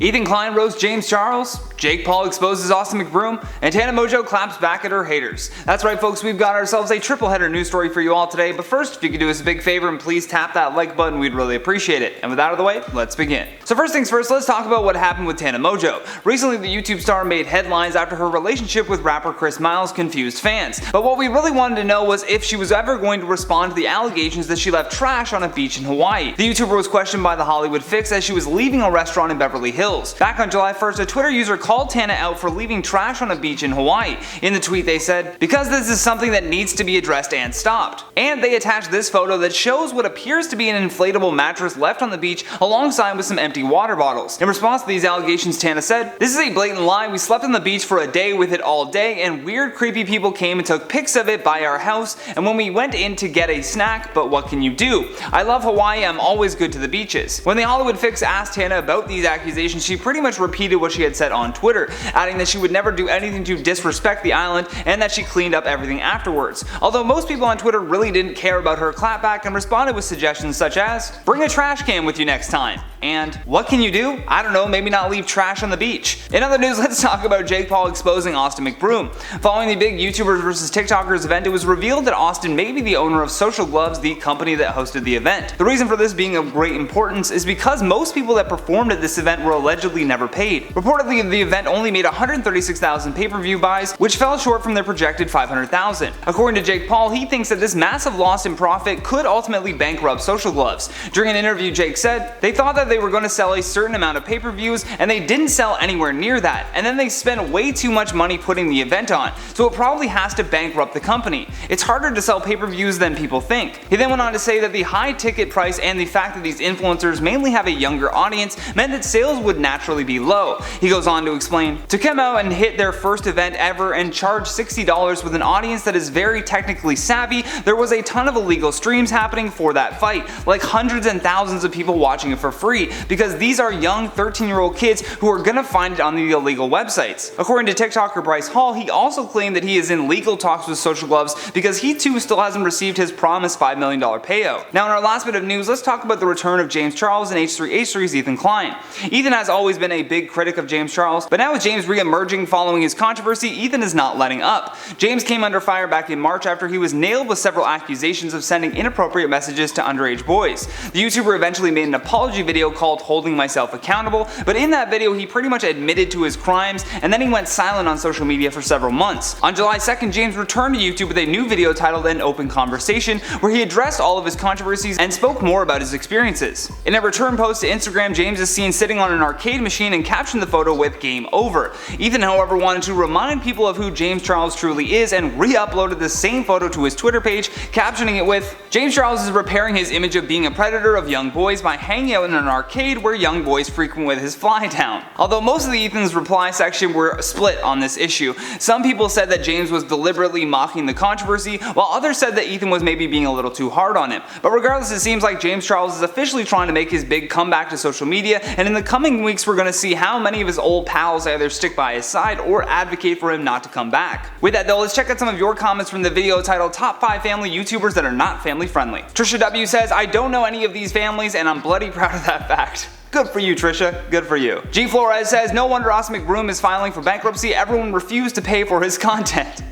Ethan Klein roasts James Charles, Jake Paul exposes Austin McBroom, and Tana Mongeau claps back at her haters. That's right folks, we've got ourselves a triple header news story for you all today, but first, if you could do us a big favor and please tap that like button, we'd really appreciate it. And with that out of the way, let's begin. So first things first, let's talk about what happened with Tana Mongeau. Recently, the YouTube star made headlines after her relationship with rapper Chris Miles confused fans. But what we really wanted to know was if she was ever going to respond to the allegations that she left trash on a beach in Hawaii. The YouTuber was questioned by the Hollywood Fix as she was leaving a restaurant in Beverly Hills. Back on July 1st, a Twitter user called Tana out for leaving trash on a beach in Hawaii. In the tweet they said, "Because this is something that needs to be addressed and stopped." And they attached this photo that shows what appears to be an inflatable mattress left on the beach alongside with some empty water bottles. In response to these allegations, Tana said, "This is a blatant lie. We slept on the beach for a day with it all day, and weird creepy people came and took pics of it by our house and when we went in to get a snack, but what can you do? I love Hawaii, I'm always good to the beaches." When the Hollywood Fix asked Tana about these accusations, she pretty much repeated what she had said on Twitter, adding that she would never do anything to disrespect the island and that she cleaned up everything afterwards. Although most people on Twitter really didn't care about her clapback and responded with suggestions such as, "Bring a trash can with you next time," and "What can you do? I don't know, maybe not leave trash on the beach." In other news, let's talk about Jake Paul exposing Austin McBroom. Following the big YouTubers vs TikTokers event, it was revealed that Austin may be the owner of Social Gloves, the company that hosted the event. The reason for this being of great importance is because most people that performed at this event were allegedly never paid. Reportedly, the event only made 136,000 pay-per-view buys, which fell short from their projected 500,000. According to Jake Paul, he thinks that this massive loss in profit could ultimately bankrupt Social Gloves. During an interview, Jake said, "They thought that they were going to sell a certain amount of pay-per-views and they didn't sell anywhere near that, and then they spent way too much money putting the event on, so it probably has to bankrupt the company. It's harder to sell pay-per-views than people think." He then went on to say that the high ticket price and the fact that these influencers mainly have a younger audience meant that sales would naturally be low. He goes on to explain, "To come out and hit their first event ever and charge $60 with an audience that is very technically savvy, there was a ton of illegal streams happening for that fight, like hundreds and thousands of people watching it for free, because these are young 13-year-old kids who are gonna find it on the illegal websites." According to TikToker Bryce Hall, he also claimed that he is in legal talks with Social Gloves because he too still hasn't received his promised $5 million payout. Now in our last bit of news, let's talk about the return of James Charles and H3H3's Ethan Klein. Ethan has always been a big critic of James Charles, but now with James re-emerging following his controversy, Ethan is not letting up. James came under fire back in March after he was nailed with several accusations of sending inappropriate messages to underage boys. The YouTuber eventually made an apology video called "Holding Myself Accountable," but in that video he pretty much admitted to his crimes and then he went silent on social media for several months. On July 2nd, James returned to YouTube with a new video titled "An Open Conversation," where he addressed all of his controversies and spoke more about his experiences. In a return post to Instagram, James is seen sitting on an arcade machine and captioned the photo with "Game Over." Ethan, however, wanted to remind people of who James Charles truly is and re-uploaded the same photo to his Twitter page, captioning it with, "James Charles is repairing his image of being a predator of young boys by hanging out in an arcade where young boys frequent with his fly down." Although most of the Ethan's reply section were split on this issue. Some people said that James was deliberately mocking the controversy, while others said that Ethan was maybe being a little too hard on him. But regardless, it seems like James Charles is officially trying to make his big comeback to social media, and in the coming weeks we're going to see how many of his old pals either stick by his side or advocate for him not to come back. With that though, let's check out some of your comments from the video titled "Top 5 Family YouTubers That Are Not Family Friendly." Trisha W says, "I don't know any of these families and I'm bloody proud of that fact." Good for you, Trisha. Good for you. G Flores says, "No wonder Austin McBroom is filing for bankruptcy. Everyone refused to pay for his content."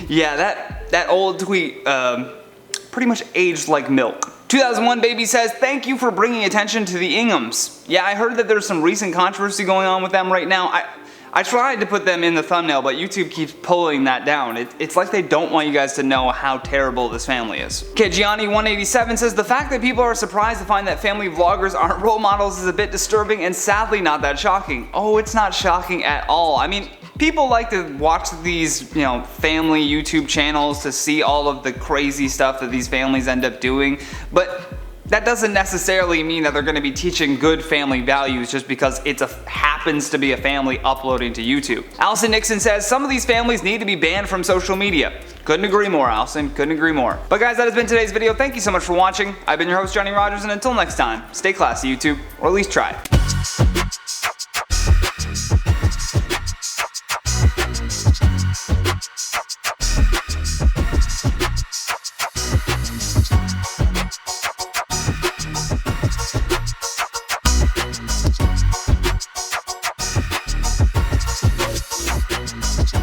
Yeah, that old tweet pretty much aged like milk. 2001 Baby says, "Thank you for bringing attention to the Inghams." Yeah, I heard that there's some recent controversy going on with them right now. I tried to put them in the thumbnail, but YouTube keeps pulling that down. It's like they don't want you guys to know how terrible this family is. Okay, Gianni187 says, "The fact that people are surprised to find that family vloggers aren't role models is a bit disturbing and sadly not that shocking." Oh, it's not shocking at all. I mean, people like to watch these, family YouTube channels to see all of the crazy stuff that these families end up doing, but that doesn't necessarily mean that they're going to be teaching good family values just because it happens to be a family uploading to YouTube. Allison Nixon says, "Some of these families need to be banned from social media." Couldn't agree more, Allison. Couldn't agree more. But guys, that has been today's video. Thank you so much for watching. I've been your host, Johnny Rogers, and until next time, stay classy, YouTube, or at least try.